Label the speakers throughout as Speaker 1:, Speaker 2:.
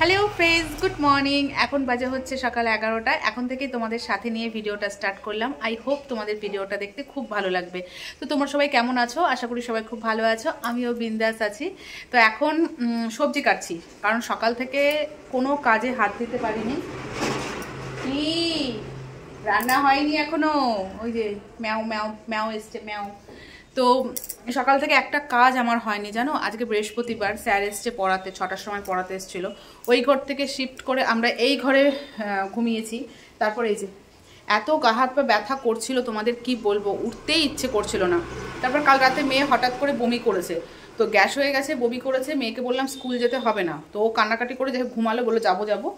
Speaker 1: Hello friends, good morning. এখন বাজে হচ্ছে সকাল 11টা। এখন থেকেই তোমাদের সাথে নিয়ে ভিডিওটা স্টার্ট করলাম। আই হোপ তোমাদের ভিডিওটা দেখতে খুব ভালো লাগবে। তো তোমরা সবাই কেমন আছো? আশা করি সবাই খুব ভালো আছো। আমিও বিন্দাস আছি। তো এখন সবজি কাটছি, কারণ সকাল থেকে কোনো কাজে হাত দিতে পারিনি। কি রান্না হয়নি এখনো? ওই যে ম্যাও ম্যাও ম্যাও এসছে, ম্যাও। তো সকাল থেকে একটা কাজ আমার হয়নি, জানো। আজকে বৃহস্পতিবার, স্যার এসছে পড়াতে, 6টার সময় পড়াতে এসেছিলো। ওই ঘর থেকে শিফট করে আমরা এই ঘরে ঘুমিয়েছি। তারপরে এই যে এত গা হাত পা ব্যথা করছিল, তোমাদের কি বলবো, উঠতেই ইচ্ছে করছিল না। তারপর কাল রাতে মেয়ে হঠাৎ করে বমি করেছে, তো গ্যাস হয়ে গেছে, বমি করেছে। মেয়েকে বললাম স্কুল যেতে হবে না, তো ও কান্নাকাটি করে যে ঘুমালো, বলে যাবো যাবো।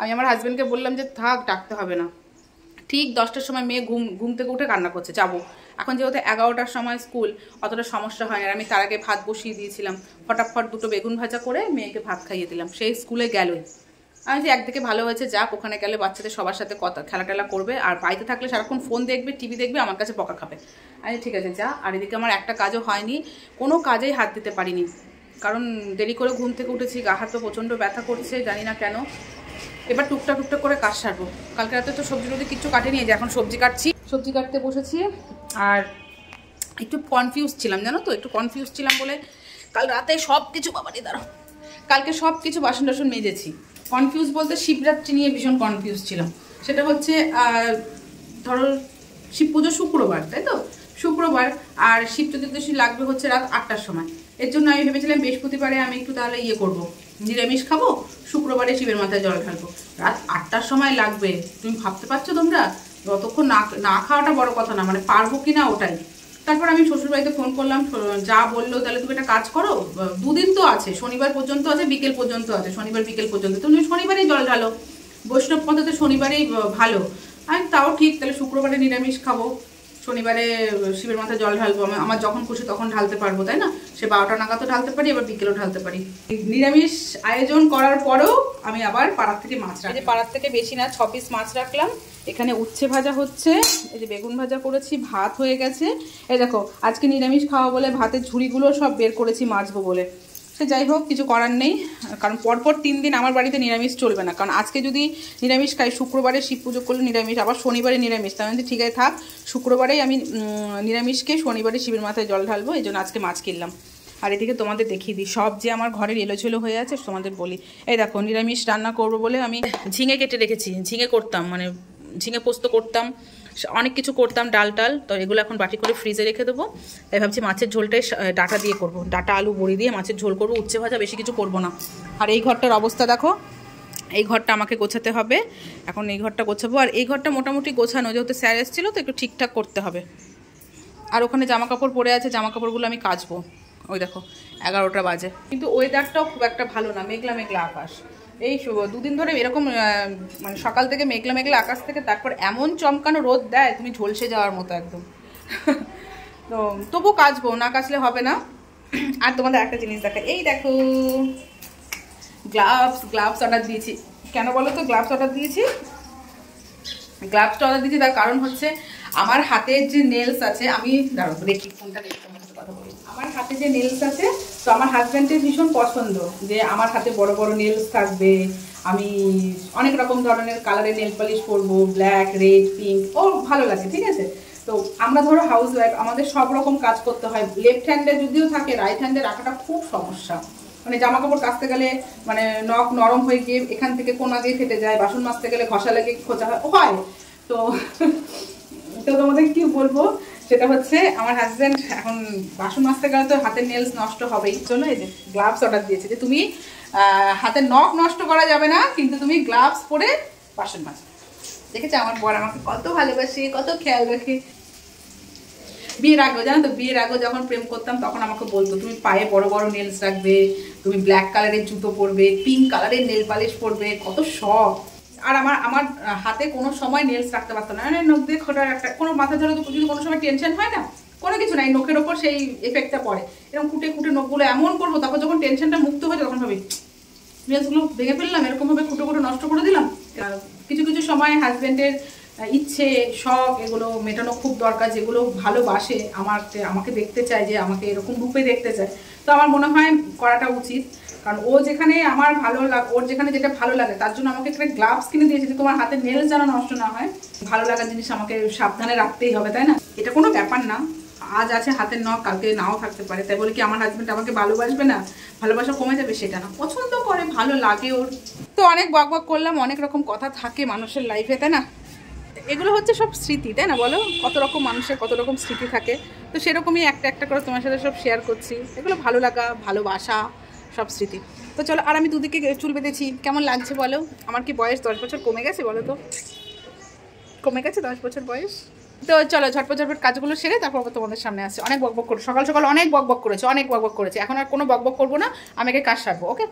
Speaker 1: আমি আমার হাজব্যান্ডকে বললাম যে থাক, ডাকতে হবে না। ঠিক 10টার সময় মেয়ে ঘুম থেকে উঠে কান্না করছে, যাবো। এখন যেহেতু 11টার সময় স্কুল, অতটা সমস্যা হয় না। আমি তার আগে ভাত বসিয়ে দিয়েছিলাম, ফটাফট 2টো বেগুন ভাজা করে মেয়েকে ভাত খাইয়ে দিলাম, সেই স্কুলে গেলই। আমি যে একদিকে ভালো হয়েছে, যাক, ওখানে গেলে বাচ্চাদের সবার সাথে কথা খেলা টেলা করবে, আর বাড়িতে থাকলে সারাক্ষণ ফোন দেখবে, টিভি দেখবে, আমার কাছে বকা খাবে। আমি ঠিক আছে যা। আর এদিকে আমার একটা কাজও হয়নি, কোনো কাজেই হাত দিতে পারিনি, কারণ দেরি করে ঘুম থেকে উঠেছি। গা হাত তো প্রচণ্ড ব্যথা করছে, জানি না কেন। এবার টুকটাক টুকটাক করে কাজ সারবো। কালকে রাতে তো সবজি টবজি কিচ্ছু কাটেনি, যে এখন সবজি কাটছি, সবজি কাটতে বসেছি। আর একটু কনফিউজ ছিলাম, জানো তো, একটু কনফিউজ ছিলাম বলে কাল রাতে সব কিছু, বাবারি দাঁড়াও, কালকে সব কিছু বাসন টাসন মেজেছি। কনফিউজ বলতে শিবরাত্রি নিয়ে ভীষণ কনফিউজ ছিলাম। সেটা হচ্ছে ধরো শিব পুজো শুক্রবার, তাই তো, শুক্রবার। আর শিব চতুর্দশী লাগবে হচ্ছে রাত 8টার সময়। এর জন্য আমি ভেবেছিলাম বৃহস্পতিবারে আমি একটু তাহলে করবো, নিরামিষ খাবো, শুক্রবারে শিবের মাথায় জল ঢালবো। রাত 8টার সময় লাগবে, তুমি ভাবতে পারছো তোমরা? যতক্ষণ না খাওয়াটা বড় কথা না, মানে পারবো কিনা ওটাই। তারপর আমি শ্বশুরবাড়িতে ফোন করলাম, যা বললো তাহলে তুমি একটা কাজ করো, 2 দিন তো আছে, শনিবার পর্যন্ত আছে, বিকেল পর্যন্ত আছে, শনিবার বিকেল পর্যন্ত, তুমি শনিবারেই জল ঢালো, বৈষ্ণব পদ্ধতি শনিবারেই ভালো। আমি তাও ঠিক, তাহলে শুক্রবারে নিরামিষ খাবো, শনিবারে শিবের মাথায় জল ঢালবো, আমার যখন খুশি তখন ঢালতে পারবো, তাই না? সে 12টা নাগাদও ঢালতে পারি, এবার বিকেলেও ঢালতে পারি। নিরামিষ আয়োজন করার পরেও আমি আবার পাড়ার থেকে মাছ রাখি, পাড়ার থেকে বেশি না, 6 পিস মাছ রাখলাম। এখানে উচ্ছে ভাজা হচ্ছে, এই যে বেগুন ভাজা করেছি, ভাত হয়ে গেছে। এই দেখো, আজকে নিরামিষ খাওয়া বলে ভাতের ঝুড়িগুলো সব বের করেছি মাজবো বলে। সে যাই হোক, কিছু করার নেই, কারণ পরপর 3 দিন আমার বাড়িতে নিরামিষ চলবে না। কারণ আজকে যদি নিরামিষ খাই, শুক্রবারে শিব পুজো করলে নিরামিষ, আবার শনিবারে নিরামিষ, তার মধ্যে ঠিক আছে থাক, শুক্রবারেই আমি নিরামিষকে, শনিবারে শিবের মাথায় জল ঢালবো, এই জন্য আজকে মাছ কিনলাম। আর এদিকে তোমাদের দেখিয়ে দিই সব যে আমার ঘরের এলোচেলো হয়ে আছে, তোমাদের বলি। এই দেখো, নিরামিষ রান্না করবো বলে আমি ঝিঙে কেটে রেখেছি, ঝিঙে করতাম, মানে ঝিঙে পোস্ত করতাম, অনেক কিছু করতাম, ডাল টাল, তো এগুলো এখন বাটি করে ফ্রিজে রেখে দেবো। তাই ভাবছি মাছের ঝোলটাই ডাটা দিয়ে করবো, ডাটা আলু বড়ি দিয়ে মাছের ঝোল করবো, উচ্ছে ভাজা, বেশি কিছু করবো না। আর এই ঘরটার অবস্থা দেখো, এই ঘরটা আমাকে গোছাতে হবে, এখন এই ঘরটা গোছাবো। আর এই ঘরটা মোটামুটি গোছানো, যেহেতু স্যার এসেছিলো তো একটু ঠিকঠাক করতে হবে। আর ওখানে জামা কাপড় পরে আছে, জামা কাপড়গুলো আমি কাচবো। ওই দেখো 11টা বাজে, কিন্তু ওয়েদারটাও খুব একটা ভালো না, মেঘলা মেঘলা আকাশ। এই 2 দিন ধরে এরকম, মানে সকাল থেকে মেঘলা মেঘলা আকাশ থেকে তারপর এমন চমকানো রোদ দেয়, তুমি ঝলসে যাওয়ার মতো একদম। তো তবু কাচবো, না কাচলে হবে না। আর তোমাদের একটা জিনিস দেখা, এই দেখো গ্লাভস অর্ডার দিয়েছি। কেন বলো তো গ্লাভস অর্ডার দিয়েছি? গ্লাভসটা অর্ডার দিয়েছি তার কারণ হচ্ছে, আমার হাতের যে নেলস আছে, আমি দাঁড়াবো দেখি ফোনটা দেখি, কথা বলি। আমার হাতে যে নেলস আছে, তো আমার হাজব্যান্ডের ভীষণ পছন্দ যে আমার হাতে বড় বড় নেলস থাকবে, আমি অনেক রকম ধরনের কালারের নেল পালিশ করবো, ব্ল্যাক, রেড, পিঙ্ক, ও ভালো লাগে, ঠিক আছে। তো আমরা ধরো হাউস ওয়াইফ, আমাদের সব রকম কাজ করতে হয়, লেফট হ্যান্ডে যদিও থাকে, রাইট হ্যান্ডে রাখাটা খুব সমস্যা। মানে জামা কাপড় কাচতে গেলে মানে নখ নরম হয়ে গিয়ে এখান থেকে কোনা দিয়ে ফেটে যায়, বাসন মাজতে গেলে ঘষা লেগে খোঁচা হয়। তো তো তোমাদের কি বলবো, সেটা হচ্ছে আমার হাজব্যান্ড এখন বাসন মাজতে গেলে তো হাতের নেলস নষ্ট হবেই, জন্য এই যে গ্লাভস অর্ডার দিয়েছে, যে তুমি হাতের নখ নষ্ট করা যাবে না, কিন্তু তুমি গ্লাভস পরে বাসন মাজবে। দেখেছো আমার বর আমাকে কত ভালোবাসে, কত খেয়াল রাখে। বিয়ের আগেও, জানো তো, বিয়ের আগেও যখন প্রেম করতাম তখন আমাকে বলতো তুমি পায়ে বড় বড় নেলস রাখবে, তুমি ব্ল্যাক কালারের জুতো পরবে, পিঙ্ক কালারের নেল পালিশ পরবে, কত শখ। আর আমার হাতে কোনো সময় নেলস রাখতে পারতো না, মানে নখ দিয়ে খোটার একটা কোনো মাথা ধরে যদি কোনো সময় টেনশন হয় না, কোনো কিছু নাই, নখের ওপর সেই এফেক্টটা পড়ে, এরকম কুটে কুটে নখগুলো এমন করবো, তারপর যখন টেনশনটা মুক্ত হয়ে যায় তখন ভাবি নেলসগুলো ভেঙে ফেললাম, এরকমভাবে কুটে কুটে নষ্ট করে দিলাম। কিছু কিছু সময় হাজব্যান্ডের ইচ্ছে, শখ, এগুলো মেটানো খুব দরকার, যেগুলো ভালোবাসে, আমাকে দেখতে চায়, যে আমাকে এরকম রূপে দেখতে চায়, তো আমার মনে হয় করাটা উচিত, কারণ ও যেখানে আমার ভালো লাগে, ওর যেখানে যেটা ভালো লাগে তার জন্য আমাকে একটা গ্লাভস কিনে দিয়েছে যে তোমার হাতের নেলস যেন নষ্ট না হয়। ভালো লাগার জিনিস আমাকে সাবধানে রাখতেই হবে, তাই না? এটা কোনো ব্যাপার না, আজ আছে হাতের নখ, কালকে নাও থাকতে পারে। তাই বলে কি আমার হাজবেন্ড আমাকে ভালোবাসবে না, ভালোবাসা কমে যাবে সেটা না। পছন্দ করে, ভালো লাগে ওর। তো অনেক বকবক করলাম, অনেক রকম কথা থাকে মানুষের লাইফে, তাই না? এগুলো হচ্ছে সব স্মৃতি, তাই না বলো? কত রকম মানুষের কত রকম স্মৃতি থাকে, তো সেরকমই একটা একটা করে তোমার সাথে সব শেয়ার করছি। এগুলো ভালো লাগা, ভালোবাসা, সব স্মৃতি। তো চলো, আর আমি দুদিকে চুল বেঁধেছি, কেমন লাগছে বলো? আমার কি বয়স 10 বছর কমে গেছে বলো তো? কমে গেছে 10 বছর বয়স। তো চলো ঝটপট ঝটপট কাজগুলো সেরে তারপর তোমাদের সামনে আসছে। অনেক বকবক করে সকাল সকাল অনেক বকবক করেছে, অনেক বকবক করেছে। এখন আর কোনো বকবক করবো না, আমি আগে কাজ সারবো। ওকে।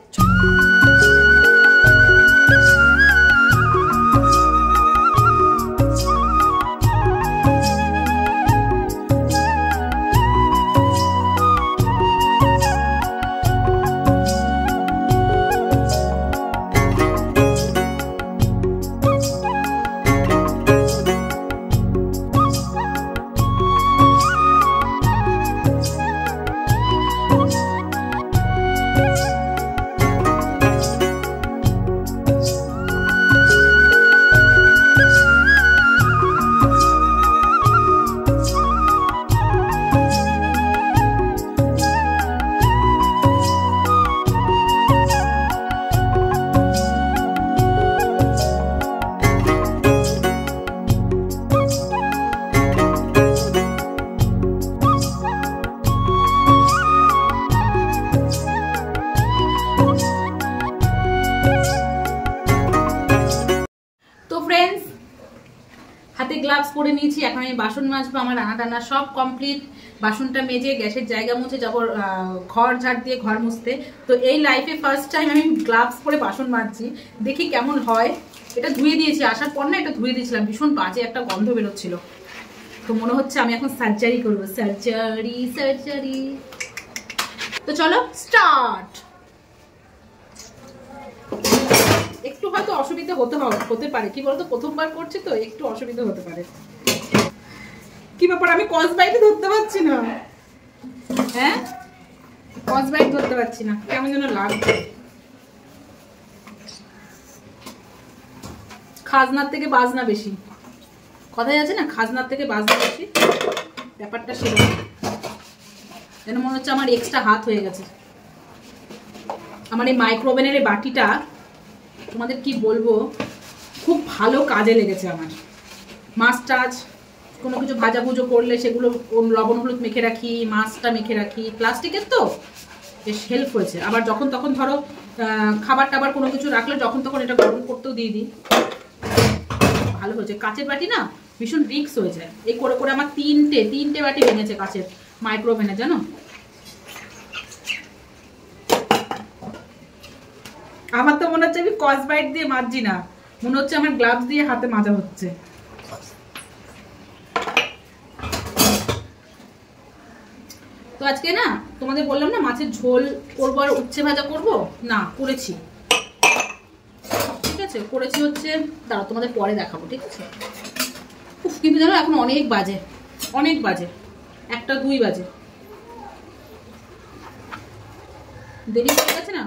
Speaker 1: হাতে গ্লাভস পরে নিয়েছি, এখন আমি বাসন মাজবো। আমার রান্না টান্না সব কমপ্লিট, বাসনটা মেজে গ্যাসের জায়গা মুছে যাবো ঘর ঝাড় দিয়ে ঘর মুছতে। তো এই লাইফে ফার্স্ট টাইম আমি গ্লাভস পরে বাসন মাজছি, দেখি কেমন হয়। এটা ধুয়ে দিয়েছি আসার পর, না এটা ধুয়ে দিয়েছিলাম, ভীষণ বাজে একটা গন্ধ বেরোচ্ছিল। তো মনে হচ্ছে আমি এখন সার্জারি করবো, সার্জারি সার্জারি। তো চলো স্টার্ট। একটু হয়তো অসুবিধা হতে পারে, কি বলতো প্রথমবার করছি তো একটু অসুবিধা হতে পারে। কি ব্যাপার, আমি কস বাইটে ধরতে পারছি না। হ্যাঁ, কস বাইট ধরতে পারছি না, কেমন যেন লাগছে। খাজনার থেকে বাজনা বেশি, কথাই আছে না, খাজনার থেকে বাজনা বেশি। ব্যাপারটা সেরকম, যেন মনে হচ্ছে আমার এক্সট্রা হাত হয়ে গেছে। আমার এই মাইক্রোওভেনের বাটিটা তোমাদের কি বলবো, খুব ভালো কাজে লেগেছে আমার। মাছ টাছ কোনো কিছু ভাজাভুজো করলে সেগুলো লবণ হলুদ মেখে রাখি, মাছটা মেখে রাখি, প্লাস্টিকের তো বেশ হেল্প হয়েছে। আবার যখন তখন ধরো খাবার টাবার কোনো কিছু রাখলে যখন তখন এটা গরম করতেও দিয়ে দিই, ভালো হয়েছে। কাচের বাটি না ভীষণ রিক্স হয়ে যায়, এই করে করে আমার তিনটে বাটি ভেঙেছে কাচের মাইক্রোওভেনে, জানো। আমার তো মনে হচ্ছে আমি কস বাইট দিয়ে মাজছি না, মনে হচ্ছে আমার গ্লাভস দিয়ে হাতে মাজা হচ্ছে। তো আজকে না তোমাদের বললাম না মাছের ঝোল করবো আর উচ্ছে ভাজা করবো, না করেছি, ঠিক আছে করেছি হচ্ছে, দাঁড়াও তোমাদের পরে দেখাবো, ঠিক আছে। কিন্তু জানো এখন অনেক বাজে, 1টা 2 বাজে, দেরি হয়ে গেছে না।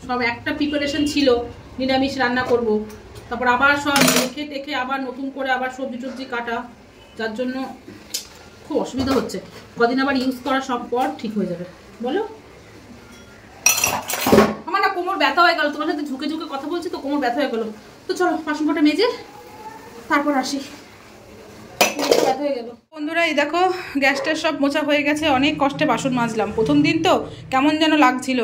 Speaker 1: সব একটা প্রিপারেশন ছিল, নিরামিষ রান্না করব, তারপর আবার সব দেখে দেখে আবার নতুন করে আবার সবজি টবজি কাটা, যার জন্য খুব অসুবিধা হচ্ছে। কদিন আবার ইউজ করা সব পর ঠিক হয়ে যাবে, বলো। আমার না কোমর ব্যথা হয়ে গেল, তোমার সাথে ঝুঁকে ঝুঁকে কথা বলছি তো কোমর ব্যথা হয়ে গেল। তো চলো বাসন কটা মেজে তারপর আসি, ব্যথা হয়ে গেল। বন্ধুরা এই দেখো গ্যাসটা সব মোছা হয়ে গেছে, অনেক কষ্টে বাসন মাজলাম, প্রথম দিন তো কেমন যেন লাগছিল।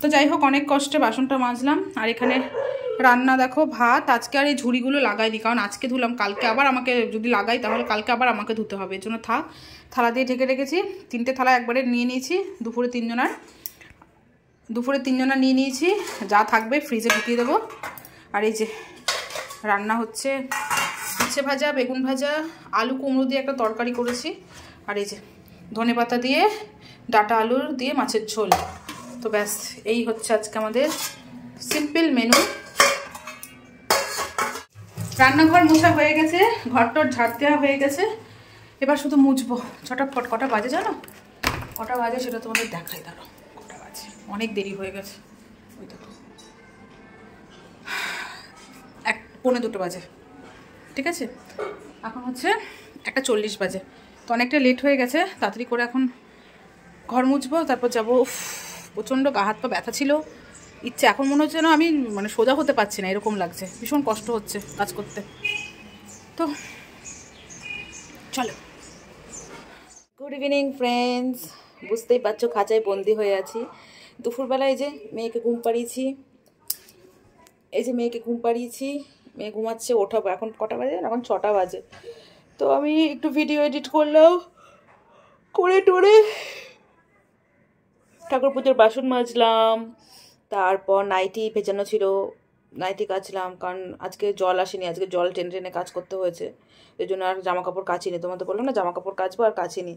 Speaker 1: তো যাই হোক অনেক কষ্টে বাসনটা মাজলাম। আর এখানে রান্না দেখো, ভাত। আজকে আর এই ঝুড়িগুলো লাগাইনি, কারণ আজকে ধুলাম, কালকে আবার আমাকে যদি লাগাই তাহলে কালকে আবার আমাকে ধুতে হবে, এর জন্য থাক। থালা দিয়ে ঢেকে রেখেছি, 3টে থালা একবারে নিয়ে নিয়েছি, দুপুরে 3 জনার নিয়ে নিয়েছি, যা থাকবে ফ্রিজে ঢুকিয়ে দেবো। আর এই যে রান্না হচ্ছে উচ্ছে ভাজা, বেগুন ভাজা, আলু কুমড়ো দিয়ে একটা তরকারি করেছি, আর এই যে ধনেপাতা দিয়ে ডাটা আলুর দিয়ে মাছের ঝোল। তো ব্যাস এই হচ্ছে আজকে আমাদের সিম্পল মেনু। রান্নাঘর মোছা হয়ে গেছে, ঘরটর ঝাড় দেওয়া হয়ে গেছে, এবার শুধু মুছবো ঝটাফট। কটা বাজে জানো? কটা বাজে সেটা তোমাদের দেখাই, দাঁড়ো কটা বাজে, অনেক দেরি হয়ে গেছে। ওই দেখো 1:45 বাজে, ঠিক আছে। এখন হচ্ছে 1:40 বাজে, তো অনেকটা লেট হয়ে গেছে। তাড়াতাড়ি করে এখন ঘর মুছবো, তারপর যাবো। প্রচণ্ড গা হাত পা ব্যথা ছিল, ইচ্ছে এখন মনে হচ্ছে না আমি মানে সোজা হতে পারছি না, এরকম লাগছে, ভীষণ কষ্ট হচ্ছে কাজ করতে। তো চলো। গুড ইভিনিং ফ্রেন্ডস, বুঝতেই পারছো খাঁচায় বন্দি হয়ে আছি। দুপুরবেলায় যে মেয়েকে ঘুম পাড়িয়েছি, মেয়ে ঘুমাচ্ছে, ওঠাবো। এখন কটা বাজে? এখন 6টা বাজে। তো আমি একটু ভিডিও এডিট করলাম, করে টোরে ঠাকুর পুজোর বাসন মাজলাম, তারপর নাইটি ভেজানো ছিল, নাইটি কাচলাম, কারণ আজকে জল আসেনি, আজকে জল টেনে টেনে কাজ করতে হয়েছে, এই জন্য আর জামা কাপড় কাচিনি। তোমাদের বললাম না জামা কাপড় কাচবো, আর কাচিনি,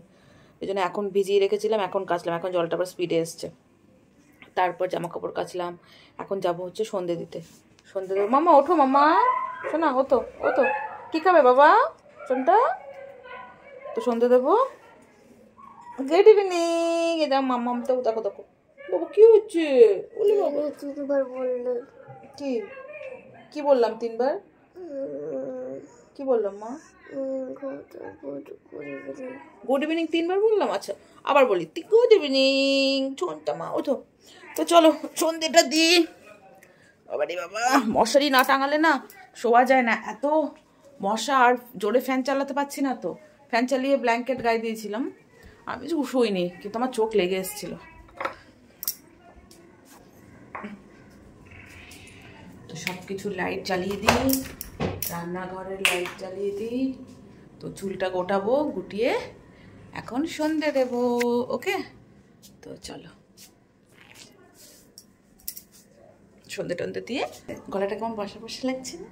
Speaker 1: এই জন্য এখন ভিজিয়ে রেখেছিলাম, এখন কাচলাম। এখন জলটা আবার স্পিডে এসছে, তারপর জামা কাপড় কাচলাম। এখন যাব হচ্ছে সন্ধে দিতে, সন্ধে দেবো। মামা ওঠো, মামা শোনা, ওতো কী খাবে বাবা শোনটা? তো সন্ধে দেবো। Good evening. এ যা মাম্মাম, তো দেখো দেখো বাবু কি হচ্ছে? বলি বাবা কি বললাম 3বার? কি বললাম মা? গুড ইভিনিং 3বার বললাম। আচ্ছা আবার বলি, গুড ইভিনিং ছোনটা মা, ওঠো। তো চলো সন্ধেটা দিই। বাবারে বাবা, মশারি না টাঙালে না শোয়া যায় না, এত মশা, আর জোরে ফ্যান চালাতে পারছি না, তো ফ্যান চালিয়ে ব্ল্যাঙ্কেট গায়ে দিয়েছিলাম। আমি শুইনি, কিন্তু আমার চোখ লেগে এসেছিল। তো সব কিছু লাইট জ্বালিয়ে দিই, রান্নাঘরের লাইট জ্বালিয়ে দিই। তো চুলটা গোটাবো, গুটিয়ে এখন সন্ধে দেবো। ওকে, তো চলো সন্ধে টন্ধে দিয়ে। গলাটা কেমন বসা বসা লাগছে না?